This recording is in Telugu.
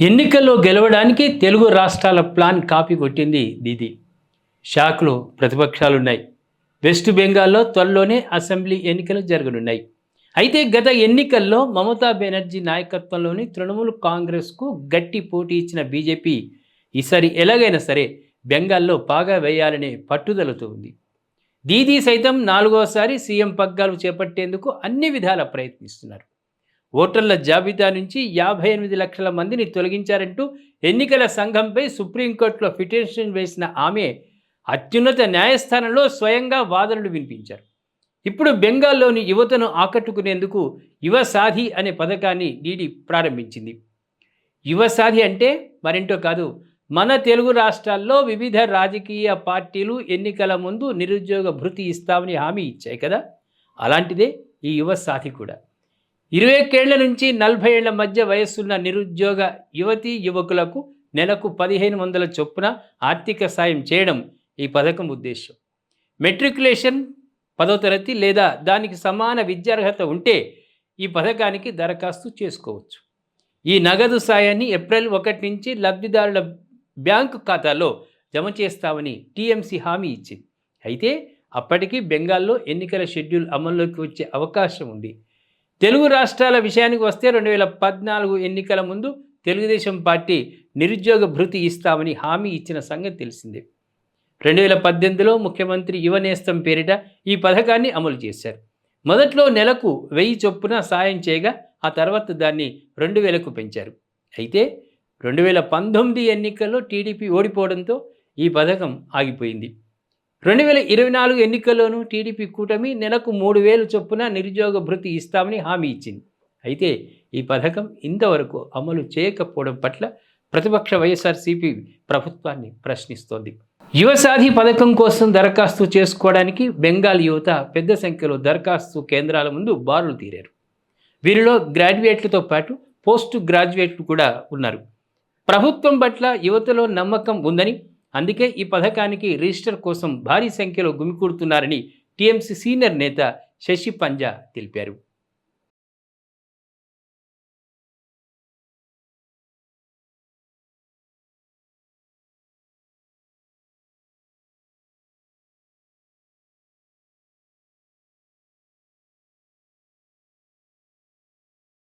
ఎన్నికల్లో గెలవడానికి తెలుగు రాష్ట్రాల ప్లాన్ కాపీ కొట్టింది దీది. షాక్లో ప్రతిపక్షాలున్నాయి. వెస్ట్ బెంగాల్లో త్వరలోనే అసెంబ్లీ ఎన్నికలు జరగనున్నాయి. అయితే గత ఎన్నికల్లో మమతా బెనర్జీ నాయకత్వంలోని తృణమూల్ కాంగ్రెస్కు గట్టి పోటీ ఇచ్చిన బీజేపీ ఈసారి ఎలాగైనా సరే బెంగాల్లో పాగా వేయాలనే పట్టుదలతో ఉంది. దీదీ సైతం నాలుగోసారి సీఎం పగ్గాలు చేపట్టేందుకు అన్ని విధాల ప్రయత్నిస్తున్నారు. ఓటర్ల జాబితా నుంచి 58 లక్షల మందిని తొలగించారంటూ ఎన్నికల సంఘంపై సుప్రీంకోర్టులో పిటిషన్ వేసిన ఆమె అత్యున్నత న్యాయస్థానంలో స్వయంగా వాదనలు వినిపించారు. ఇప్పుడు బెంగాల్లోని యువతను ఆకట్టుకునేందుకు యువ సాధి అనే పథకాన్ని డీడీ ప్రారంభించింది. యువ సాధి అంటే మరేంటో కాదు, మన తెలుగు రాష్ట్రాల్లో వివిధ రాజకీయ పార్టీలు ఎన్నికల ముందు నిరుద్యోగ భృతి ఇస్తామని హామీ ఇచ్చాయి కదా, అలాంటిదే ఈ యువ సాధి కూడా. 21 ఏళ్ల నుంచి 40 ఏళ్ల మధ్య వయస్సున్న నిరుద్యోగ యువతీ యువకులకు నెలకు 1500 చొప్పున ఆర్థిక సాయం చేయడం ఈ పథకం ఉద్దేశం. మెట్రికులేషన్ 10వ తరగతి లేదా దానికి సమాన విద్యార్హత ఉంటే ఈ పథకానికి దరఖాస్తు చేసుకోవచ్చు. ఈ నగదు సాయాన్ని ఏప్రిల్ 1 నుంచి లబ్ధిదారుల బ్యాంకు ఖాతాలో జమ చేస్తామని టీఎంసీ హామీ ఇచ్చింది. అయితే అప్పటికి బెంగాల్లో ఎన్నికల షెడ్యూల్ అమల్లోకి వచ్చే అవకాశం ఉంది. తెలుగు రాష్ట్రాల విషయానికి వస్తే 2014 ఎన్నికల ముందు తెలుగుదేశం పార్టీ నిరుద్యోగ భృతి ఇస్తామని హామీ ఇచ్చిన సంగతి తెలిసిందే. 2018లో ముఖ్యమంత్రి యువనేస్తం పేరిట ఈ పథకాన్ని అమలు చేశారు. మొదట్లో నెలకు 1000 చొప్పున సాయం చేయగా ఆ తర్వాత దాన్ని 2000కు పెంచారు. అయితే 2019 ఎన్నికల్లో టీడీపీ ఓడిపోవడంతో ఈ పథకం ఆగిపోయింది. 2024 ఎన్నికల్లోనూ టీడీపీ కూటమి నెలకు 3000 చొప్పున నిరుద్యోగ భృతి ఇస్తామని హామీ ఇచ్చింది. అయితే ఈ పథకం ఇంతవరకు అమలు చేయకపోవడం పట్ల ప్రతిపక్ష వైఎస్ఆర్సీపీ ప్రభుత్వాన్ని ప్రశ్నిస్తోంది. యువసాధి పథకం కోసం దరఖాస్తు చేసుకోవడానికి బెంగాల్ యువత పెద్ద సంఖ్యలో దరఖాస్తు కేంద్రాల ముందు బారులు తీరారు. వీరిలో గ్రాడ్యుయేట్లతో పాటు పోస్ట్ గ్రాడ్యుయేట్లు కూడా ఉన్నారు. ప్రభుత్వం పట్ల యువతలో నమ్మకం ఉందని, అందుకే ఈ పథకానికి రిజిస్టర్ కోసం భారీ సంఖ్యలో గుమికూడుతున్నారని టీఎంసీ సీనియర్ నేత శశి పంజా తెలిపారు.